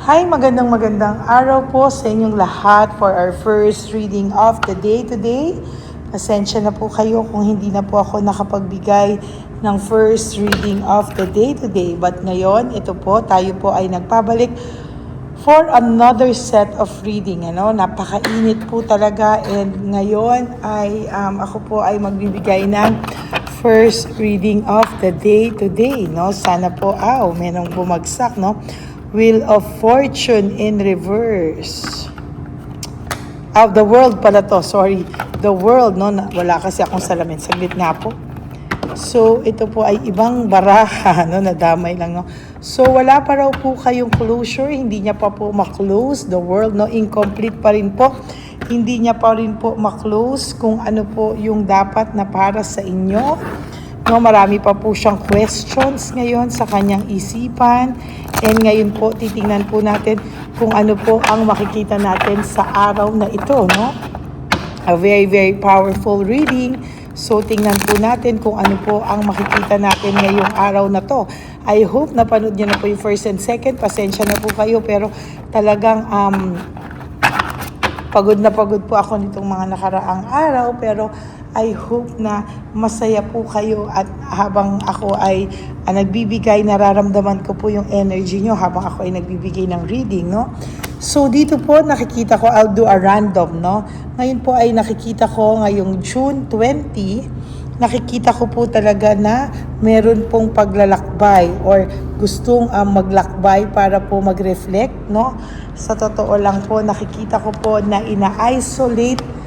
Hi, magandang araw po sa inyong lahat for our first reading of the day today. Pasensya na po kayo kung hindi na po ako nakapagbigay ng first reading of the day today. But ngayon, ito po, tayo po ay nagpabalik for another set of reading. Napakainit po talaga and ngayon ay ako po ay magbibigay ng first reading of the day today. Sana po, merong bumagsak, Wheel of Fortune in reverse. The World pala to, sorry. The World, wala kasi akong salamin. Saglit nga po. So, ito po ay ibang baraha, nadamay lang, So, wala pa raw po kayong closure. Hindi niya pa po ma-close. The World, incomplete pa rin po. Hindi niya pa rin po ma-close kung ano po yung dapat na para sa inyo. Marami pa po siyang questions ngayon sa kanyang isipan. And ngayon po, titingnan po natin kung ano po ang makikita natin sa araw na ito, A very, very powerful reading. So, tingnan po natin kung ano po ang makikita natin ngayong araw na to. I hope napanood niyo na po yung first and second. Pasensya na po kayo, pero talagang pagod na pagod po ako nitong mga nakaraang araw, pero I hope na masaya po kayo at habang ako ay nagbibigay, nararamdaman ko po yung energy nyo habang ako ay nagbibigay ng reading, So dito po nakikita ko, I'll do a random, Ngayon po ay nakikita ko ngayong June 20, nakikita ko po talaga na meron pong paglalakbay or gustong maglakbay para po mag-reflect, Sa totoo lang po, nakikita ko po na ina-isolate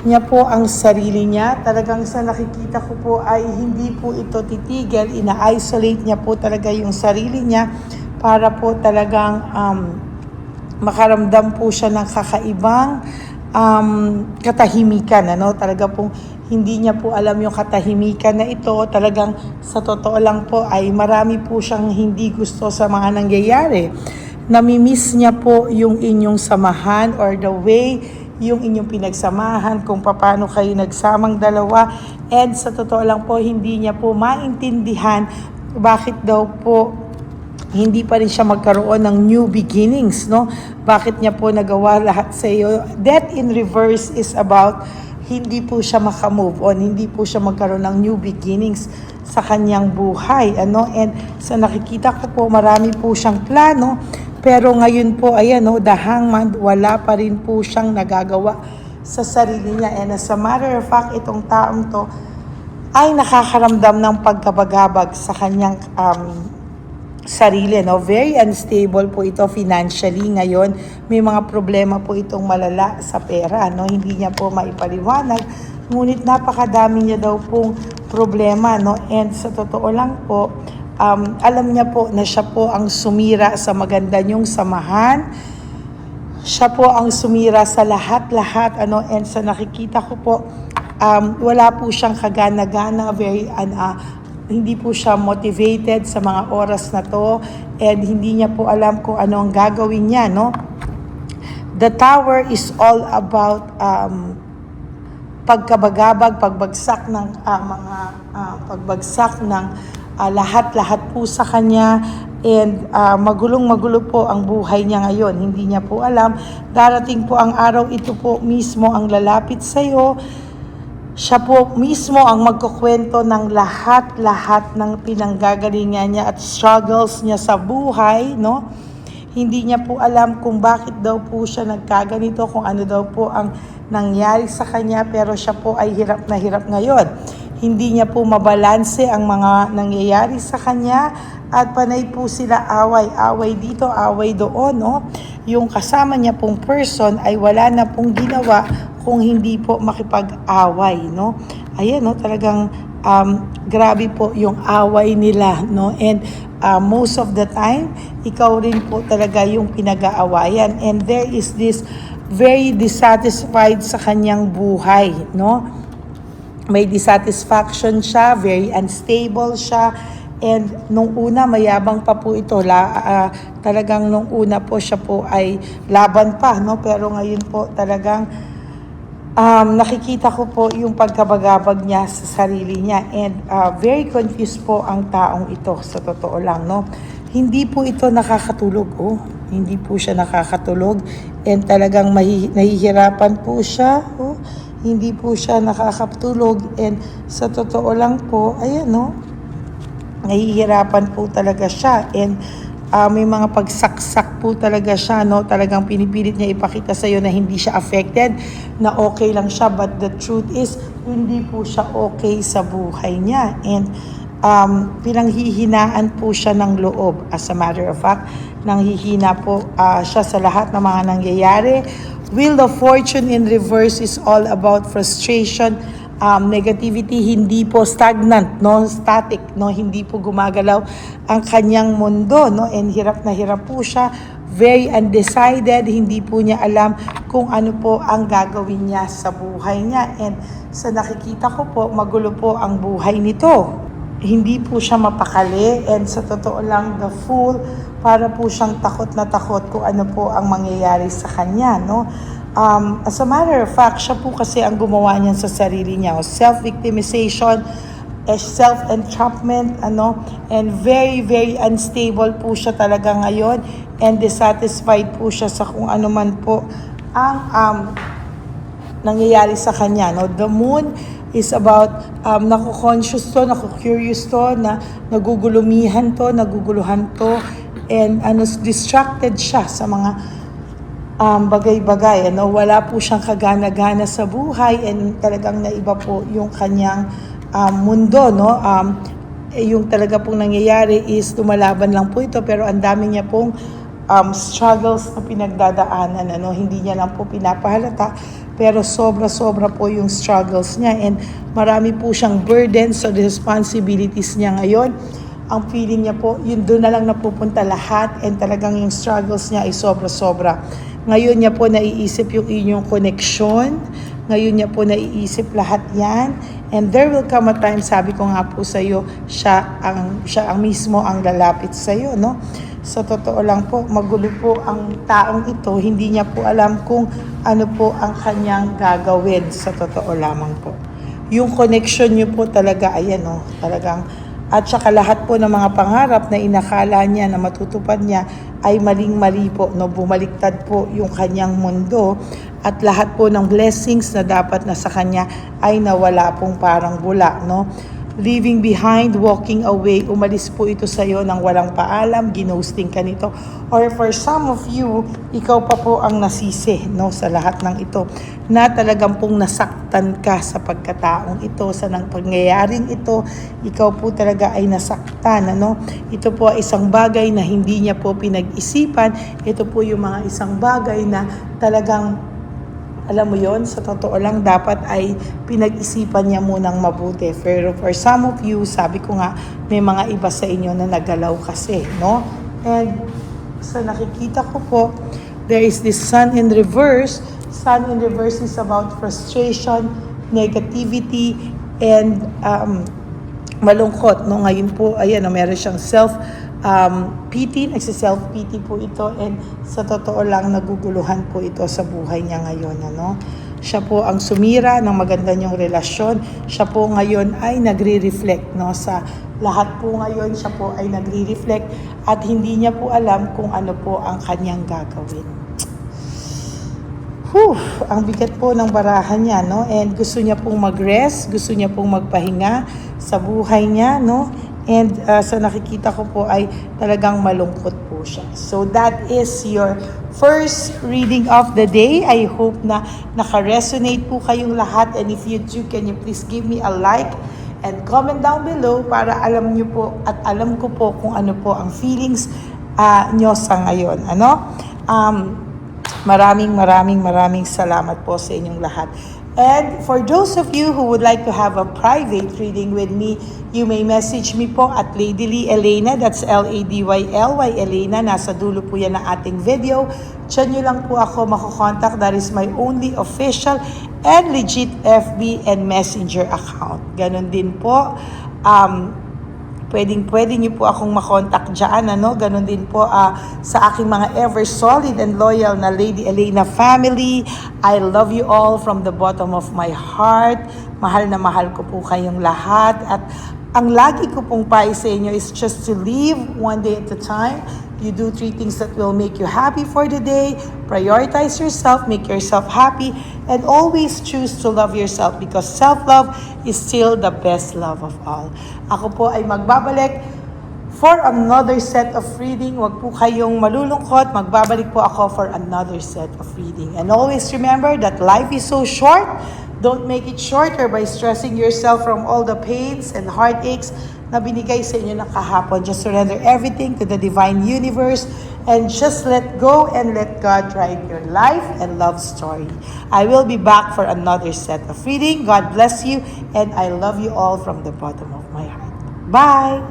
niya po ang sarili niya. Talagang sa nakikita ko po ay hindi po ito titigil. Ina-isolate niya po talaga yung sarili niya para po talagang makaramdam po siya ng kakaibang katahimikan. Talaga pong hindi niya po alam yung katahimikan na ito. Talagang sa totoo lang po ay marami po siyang hindi gusto sa mga nangyayari. Namimiss niya po yung inyong samahan or the way yung inyong pinagsamahan, kung paano kayo nagsamang dalawa. And sa totoo lang po, hindi niya po maintindihan bakit daw po hindi pa rin siya magkaroon ng new beginnings, Bakit niya po nagawa lahat sa iyo. Death in reverse is about hindi po siya makamove on, hindi po siya magkaroon ng new beginnings sa kanyang buhay, And sa nakikita ko po, marami po siyang plano. Pero ngayon po, the hangman, wala pa rin po siyang nagagawa sa sarili niya. And as a matter of fact, itong taong to ay nakakaramdam ng pagkabagabag sa kanyang sarili. Very unstable po ito financially ngayon. May mga problema po itong malala sa pera. Hindi niya po maipaliwanag. Ngunit napakadami niya daw pong problema. And sa totoo lang po, alam niya po na siya po ang sumira sa maganda niyong samahan. Siya po ang sumira sa lahat-lahat. And sa nakikita ko po, wala po siyang kagana-gana, hindi po siya motivated sa mga oras na to. And hindi niya po alam kung ano ang gagawin niya, The Tower is all about pagkabagabag, pagbagsak ng lahat-lahat po sa kanya. And magulong-magulo po ang buhay niya ngayon. Hindi niya po alam. Darating po ang araw, ito po mismo ang lalapit sa iyo. Siya po mismo ang magkukwento ng lahat-lahat ng pinanggagalingan niya at struggles niya sa buhay, Hindi niya po alam kung bakit daw po siya nagkaganito, kung ano daw po ang nangyari sa kanya, pero siya po ay hirap na hirap ngayon. Hindi niya po mabalanse ang mga nangyayari sa kanya at panay po sila away dito, away doon, Yung kasama niya pong person ay wala na pong ginawa kung hindi po makipag-away, Ayan, talagang grabe po yung away nila, And most of the time, ikaw rin po talaga yung pinag-aawayan. And there is this very dissatisfied sa kanyang buhay, May dissatisfaction siya, very unstable siya. And nung una, mayabang pa po ito. Talagang nung una po siya po ay laban pa, Pero ngayon po talagang nakikita ko po yung pagkabagabag niya sa sarili niya. And very confused po ang taong ito, sa totoo lang, Hindi po ito nakakatulog, Hindi po siya nakakatulog and talagang nahihirapan po siya. Oh, hindi po siya nakakatulog and sa totoo lang po, ayan no, nahihirapan po talaga siya and may mga pagsaksak po talaga siya, no? Talagang pinipilit niya ipakita sa iyo na hindi siya affected, na okay lang siya, but the truth is, hindi po siya okay sa buhay niya. And pinanghihinaan po siya ng loob. As a matter of fact, nanghihina po siya sa lahat ng mga nangyayari. Wheel of Fortune in reverse is all about frustration, negativity, hindi po stagnant, no, static, no, hindi po gumagalaw ang kanyang mundo, no, and hirap na hirap po siya, very undecided, hindi po niya alam kung ano po ang gagawin niya sa buhay niya. And sa nakikita ko po, magulo po ang buhay nito. Hindi po siya mapakali and sa totoo lang, the fool, para po siyang takot na takot kung ano po ang mangyayari sa kanya, no. As a matter of fact, siya po kasi ang gumawa niyan sa sarili niya. Self-victimization, self-entrapment, and very, very unstable po siya talaga ngayon and dissatisfied po siya sa kung ano man po ang nangyayari sa kanya. No? The moon is about naku-conscious to, naku-curious to, na naguguluhan to, and distracted siya sa mga bagay-bagay, wala po siyang kagana-gana sa buhay and talagang naiba po yung kanyang mundo, no. Yung talaga pong nangyayari is lumalaban lang po ito pero ang dami niya pong struggles na pinagdadaanan, hindi niya lang po pinapahalata pero sobra-sobra po yung struggles niya and marami po siyang burdens o responsibilities niya ngayon. Ang feeling niya po, yun doon na lang napupunta lahat and talagang yung struggles niya ay sobra-sobra. Ngayon niya po naiisip yung inyong connection. Ngayon niya po naiisip lahat yan. And there will come a time, sabi ko nga po sa iyo, siya ang mismo ang lalapit sa iyo, no? Sa totoo lang po, magulo po ang taong ito. Hindi niya po alam kung ano po ang kanyang gagawin, sa totoo lamang po. Yung connection niyo po talaga, ayan, no? Talagang at saka lahat po ng mga pangarap na inakala niya na matutupad niya ay maling-mali po, no? Bumaliktad po yung kanyang mundo at lahat po ng blessings na dapat na sa kanya ay nawala pong parang bula, no? Leaving behind, walking away, umalis po ito sa iyo ng walang paalam, ginosting ka nito. Or for some of you, ikaw pa po ang nasisi, no, sa lahat ng ito. Na talagang pong nasaktan ka sa pagkataong ito, sa nang pangyayaring ito, ikaw po talaga ay nasaktan, ano. Ito po ay isang bagay na hindi niya po pinag-isipan. Ito po yung mga isang bagay na talagang alam mo yon, sa totoo lang dapat ay pinag-isipan niya munang mabuti. Pero for some of you, sabi ko nga, may mga iba sa inyo na nagalaw kasi, no? And sa nakikita ko po, there is this sun in reverse. Sun in reverse is about frustration, negativity, and malungkot, no? Ngayon po, ayan, meron siyang pity, nagsi-self-pity po ito and sa totoo lang naguguluhan po ito sa buhay niya ngayon, ano. Siya po ang sumira ng maganda niyong relasyon. Siya po ngayon ay nagre-reflect, no, sa lahat po ngayon. Siya po ay nagre-reflect at hindi niya po alam kung ano po ang kanyang gagawin. Ang bigat po ng barahan niya, no, and gusto niya pong mag-rest, gusto niya pong magpahinga sa buhay niya, no. And sa nakikita ko po ay talagang malungkot po siya. So that is your first reading of the day. I hope na naka-resonate po kayong lahat. And if you do, can you please give me a like and comment down below para alam niyo po at alam ko po kung ano po ang feelings nyo sa ngayon. Ano? Maraming salamat po sa inyong lahat. And for those of you who would like to have a private reading with me, you may message me po at Lady Lee Elena, that's Ladyly Elena, nasa dulo po yan ng ating video. Diyan nyo lang po ako makukontak, that is my only official and legit FB and Messenger account. Ganon din po, pwede niyo po akong makontak dyan, ano? Ganon din po sa aking mga ever solid and loyal na Lady Elena family. I love you all from the bottom of my heart. Mahal na mahal ko po kayong lahat. At ang lagi ko pong payo sa inyo is just to live one day at a time. You do 3 things that will make you happy for the day. Prioritize yourself, make yourself happy, and always choose to love yourself because self-love is still the best love of all. Ako po ay magbabalik for another set of reading. Huwag po kayong malulungkot. Magbabalik po ako for another set of reading. And always remember that life is so short. Don't make it shorter by stressing yourself from all the pains and heartaches na binigay sa inyo ng kahapon. Just surrender everything to the divine universe and just let go and let God drive your life and love story. I will be back for another set of reading. God bless you and I love you all from the bottom of my heart. Bye!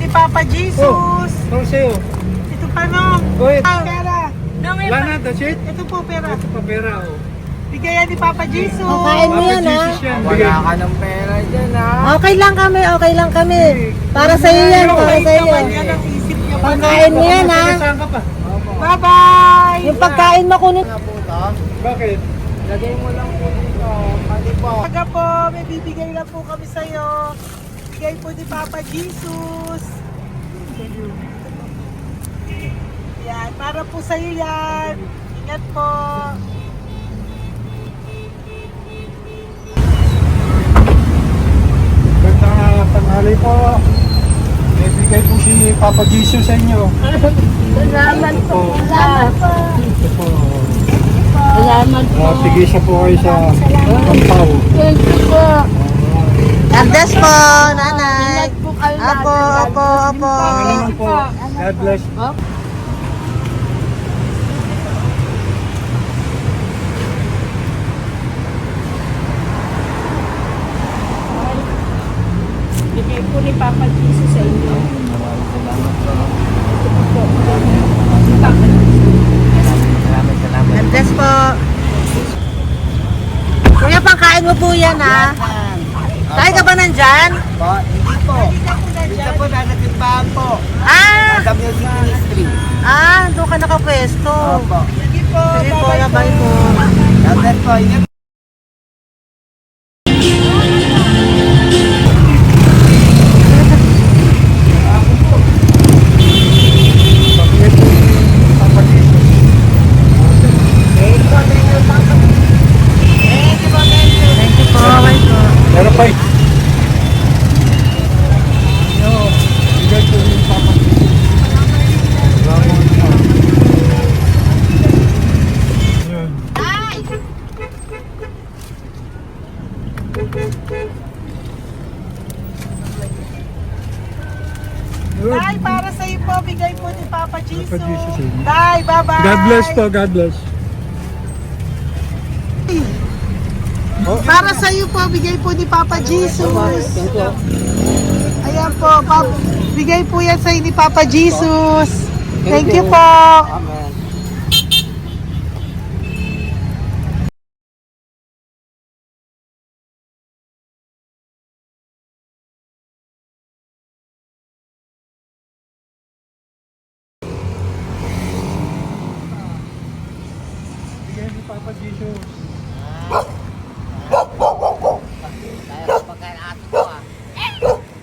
Papa Jesus! Oh, sa'yo. Ito pa no? Uy, Pera! wala na, that's it? Ito po pera. Ito pa pera, oh. Bigayan ni Papa Jesus! Kain mo yan, ha? Jesus yan. Wala ka ng pera dyan, ha? Okay lang kami, okay lang kami. Para sa iyo yan, para sa iyo. Naman yan ang isip niyo. Pagkain mo yan, ha? Saan ka pa? Bye-bye! Yung pagkain mo kunin. Ano po ito? Bakit? Lagay mo lang po dito. Pati po. Taga po, may bibigay lang po kami sa'yo. Bigay po ni Papa Jesus. Yan, para po sa'yo yan. Ingat po. Gandang tanghali po. Bibigay po si Papa Jesus sa inyo. Salamat po. Salamat po. Ito po. Salamat po. Sige siya po kayo sa Pampaw. Thank you po. God bless po, nanay. Apo, apo, apo. Pangalaman po. God bless. Bigay po ni Papa Jesus sa inyo. Maraming salamat po. po yan ha. Tayo ka ba nandyan? Hindi po. Dito po, nasa timbahan po. Ah! Sa Music Ministry. Doon ka nakapwesto. Opo. Sige po, bye po. Dapat po, ingat. Thank you po, bye po. Meron pa eh. Bigay po yung Papa Jesus. Yun. Yun. Tay, para sa iyo po, bigay po ni Papa Jesus. Papa Jesus, amen. Tay, bye-bye. God bless po, God bless. Para sa iyo po, bigay po ni Papa Jesus. Ayan po, bigay po yan sa iyo ni Papa Jesus. Thank you po. Amen. Bigay ni Papa Jesus.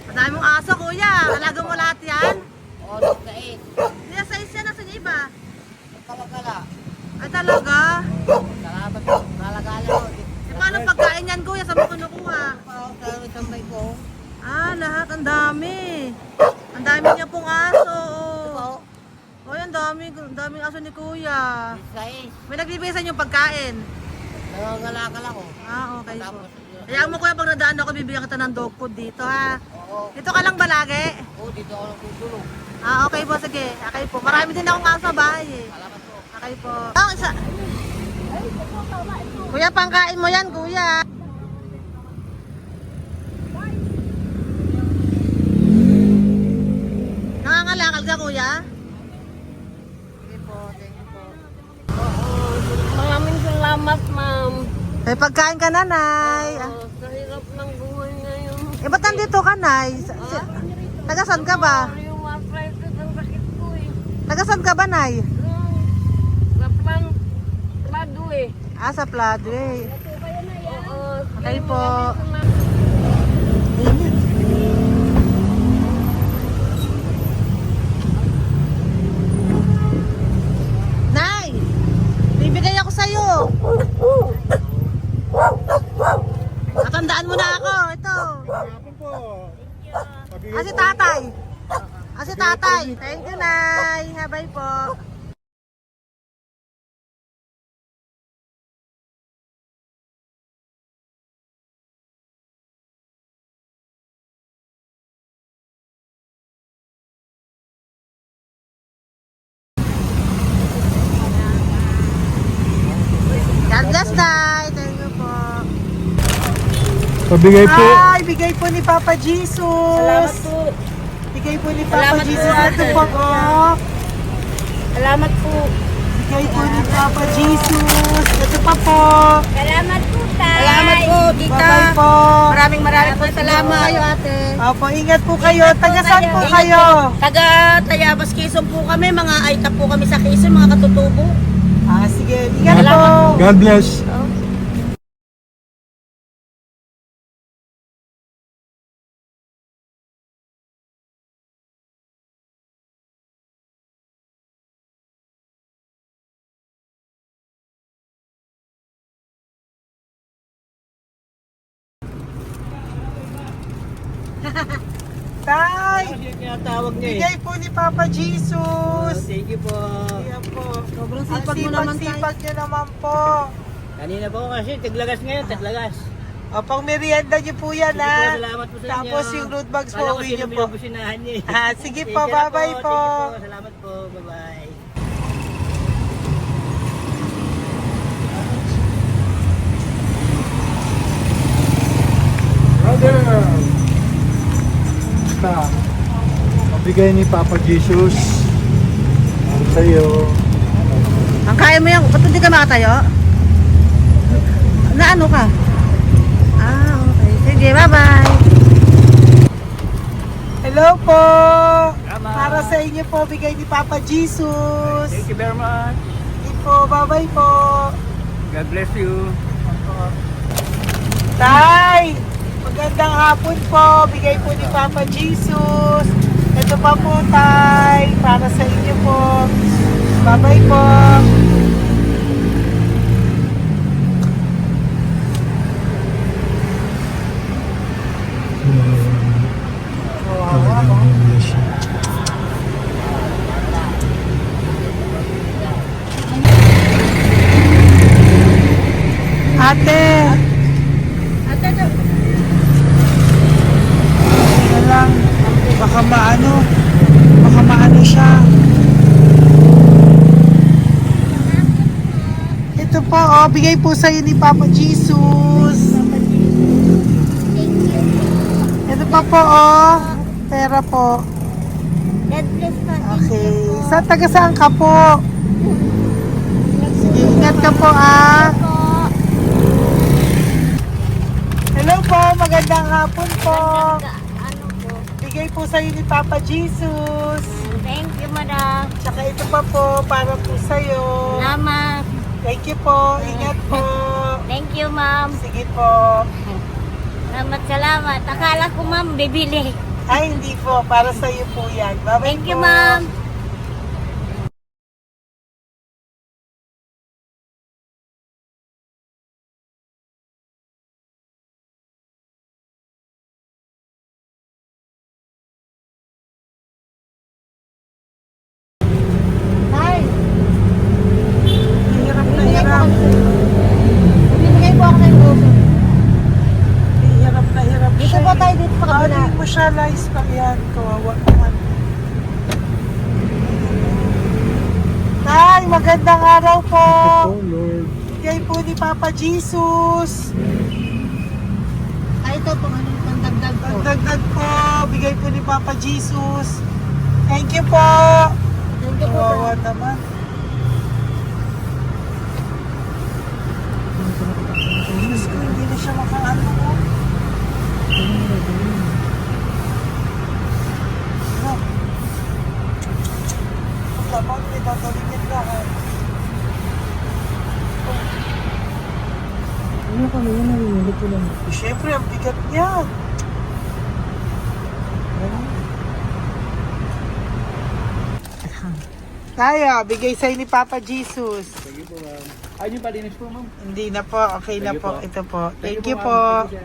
Madami mong aso, kuya. Alaga mo lahat yan? O, nagkait. Hindi, size yan. Nasa niya iba? Kalagala. Ay, talaga? Salamat po. Kalagala ko. Paano pagkain yan, kuya? Saan mo kinukuha? Sa tambay ko. Lahat. Ang dami. Ang dami niya pong aso. Ang daming aso ni kuya. Sais. May nagbibigay sa inyong pagkain. Nagagalakala ko. Okay po. Kaya mo kuya, pag nadaan ako, bibigyan kita ng dog food dito, ha? Oo. Dito ka lang ba lagi? Oo, dito ako natutulog. Okay po, sige. Okay po. Marami din akong aso sa bahay, eh. Salamat po. Okay po. Isa. Kuya, pangkain mo yan, kuya. Nangangalakal ka, kuya? Sige po, thank you po. Maraming salamat, ma'am. May pagkain ka, nanay. Sa hirap ng buhay ngayon. Ba't nandito ka, nay? Tagasan ka ba? Yung arthritis ang sakit ko eh. Tagasan ka ba, nay? Sa plado eh. Sa Pladway. Oo. Okay po. Nay! Bibigay ako sa'yo. Natandaan mo na ako. Ito. Hapon po. Si tatay. Si tatay. Thank you, Nay. Habay po. God bless, Nay. Thank you po. Pabigay po. Ay, bigay po ni Papa Jesus. Salamat po. Bigay po ni Papa Salamat po, Jesus. ate. Ito po, oh. Salamat po. Bigay po ni Papa Jesus. Ito pa po. Salamat po, tay. Salamat po, tita. Bye-bye po. Maraming po salamat. Kayo, ate. Opo, ingat po kayo. Taga saan po kayo? Taga Tayabas, Quezon po kami. Mga aita po kami sa Quezon, mga katutubo. Sige, ingat po. God bless. Tay, Tinatawag niya bigay po ni Papa Jesus. Thank you po. Ayan po. Sobrang Ang sipag mo naman, tay. sipag niyo naman po. Kanina po kasi, taglagas ngayon, taglagas. Pang merienda niyo po yan, Sige po, ha? salamat po sa inyo. Tapos yung road bags po, Kala ko uwi sino niyo po. binubusinahan niya eh. Sige Thank po, you na bye-bye po. Thank you po, salamat po, bye-bye. Brother. Basta. Pabigay ni Papa Jesus. Sa iyo. Ang kaya mo yan. Ba't hindi ka makatayo? Na ano ka? Okay. Sige, bye-bye. Hello po! Para sa inyo po, bigay ni Papa Jesus. Thank you very much. Sige po, bye-bye po. God bless you. Tay! Magandang hapon po. Bigay po ni Papa Jesus. Ito pa po, Tay. Para sa inyo po. Bye-bye po. Kawawa, no? Ate! Ito lang. Baka maano siya. Ito po, oh, bigay po sa'yo ni Papa Jesus. Ito pa po, oh. Pera po. God bless po. Okay. Taga saan ka po? Sige, ingat ka po, ah. Hello po, magandang hapon po. Ano po? Bigay po sa'yo ni Papa Jesus. Thank you, madam. Tsaka ito pa po, para po sa'yo. Salamat. Thank you po, ingat po. Thank you, ma'am. Sige po. Salamat. Akala ko, ma'am, bibili. Ay, hindi po, para sa'yo po yan. Bye-bye Thank you, po. ma'am. Hirap na hirap. Bibigay po ako ng uso. Hirap na hirap Dito siya. po tayo, dito sa kabila. Ano mo siya, lies pa yan. Kawawa naman. Tay, magandang araw po. Lord. Bigay po ni Papa Jesus. Ay, ito po, ano yung pandagdag po. Dagdag po, bigay po ni Papa Jesus. Thank you po. Thank you po. Kawawa naman. Diyos ko, hindi na siya makaano ko. Ano? Dapat may tatawin lahat. Ano kami yun, nalilito lang. Siyempre, ang bigat niyan. Kaya, bigay sa'yo ni Papa Jesus. Sige po, ma'am. Ay, yung palinis po, ma'am. Hindi na po, okay na Thank you po. po. Ito po. Thank you ma'am. po. Thank you, sir.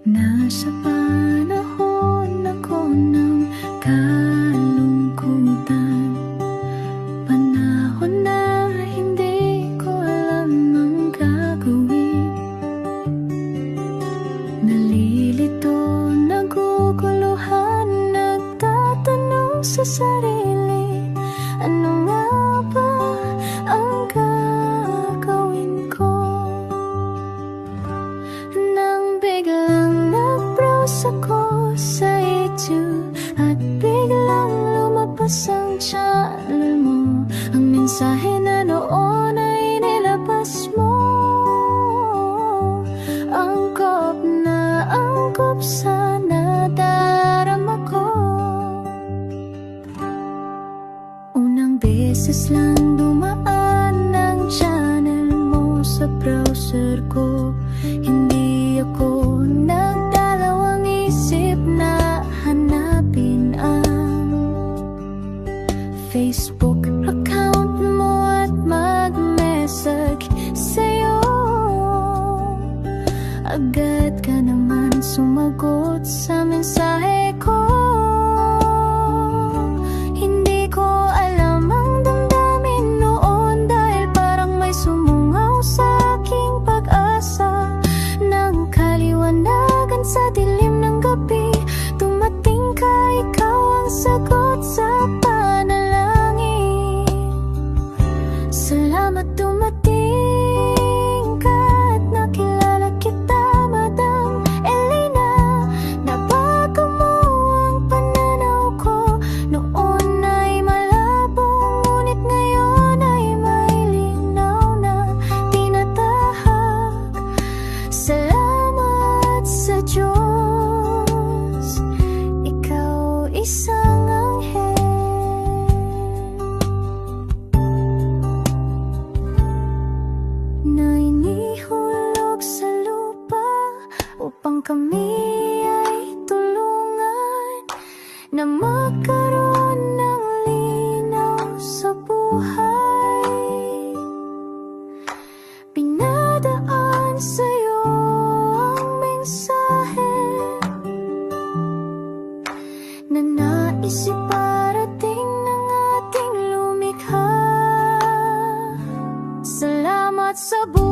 Nasa panahon ako ng kalungkutan, panahon na hindi ko alam ang gagawin. Nalilito, naguguluhan, nagtatanong sa sarili, ano nga ba ang gagawin ko? Nang biglang nag-browse ako sa YouTube at biglang lumabas ang channel mo, ang mensahe na noon ay nilabas mo. Angkop sa nadarama ko. Unang beses lang dumaan ang channel mo sa browser ko. Hindi ako nagdalawang isip na hanapin ang Facebook account mo at mag-message sa'yo. Agad ka naman sumagot sa mensahe ko. Hindi ko alam ang damdamin noon, dahil parang may sumungaw sa aking pag-asa. Nang kaliwanagan sa dilim ng gabi, dumating ka, ikaw ang sagot sa panalangin. Salamat dumating ka at nakilala kita. buhay. Pinadaan sa'yo ang mensahe na nais iparating ng ating lumikha. Salamat sa buhay.